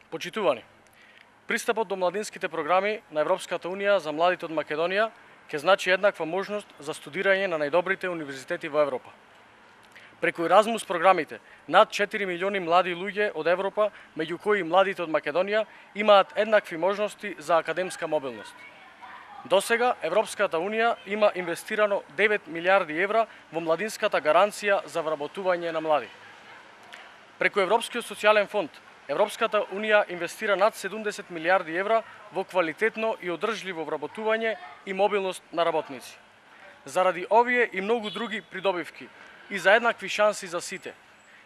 Почитувани, пристапот до младинските програми на Европската Унија за младите од Македонија ќе значи еднаква можност за студирање на најдобрите универзитети во Европа. Преку Еразмус програмите, над 4 милиони млади луѓе од Европа, меѓу кои младите од Македонија, имаат еднакви можности за академска мобилност. Досега, Европската Унија има инвестирано 9 милиарди евра во младинската гаранција за вработување на млади. Преку Европскиот социјален фонд, Европската Унија инвестира над 70 милиарди евра во квалитетно и одржливо вработување и мобилност на работници. Заради овие и многу други придобивки и за еднакви шанси за сите,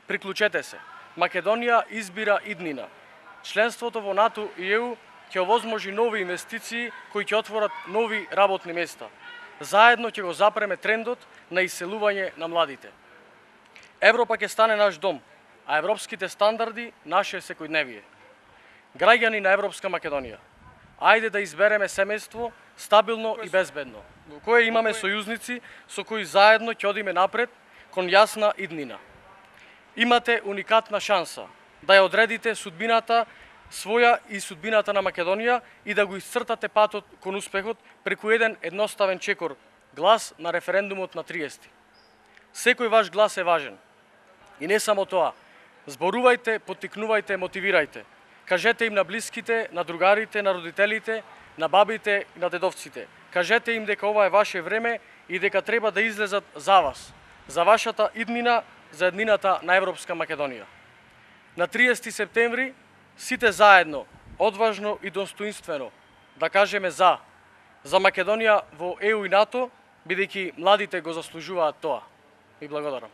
приклучете се. Македонија избира иднина. Членството во НАТО и ЕУ ќе овозможи нови инвестиции кои ќе отворат нови работни места. Заедно ќе го запреме трендот на иселување на младите. Европа ќе стане наш дом, а европските стандарди наше секојдневие. Граѓани на Европска Македонија, ајде да избереме семејство стабилно и безбедно, во кое имаме сојузници со кои заедно ќе одиме напред кон јасна иднина. Имате уникатна шанса да ја одредите судбината своја и судбината на Македонија и да го исцртате патот кон успехот преку еден едноставен чекор, глас на референдумот на 30. Секој ваш глас е важен. И не само тоа. Зборувајте, поттикнувајте, мотивирајте. Кажете им на блиските, на другарите, на родителите, на бабите и на дедовците. Кажете им дека ова е ваше време и дека треба да излезат за вас, за вашата иднина, за еднината на Европска Македонија. На 30 септември сите заедно, одважно и достоинствено да кажеме за Македонија во ЕУ и НАТО, бидејќи младите го заслужуваат тоа. Ви благодарам.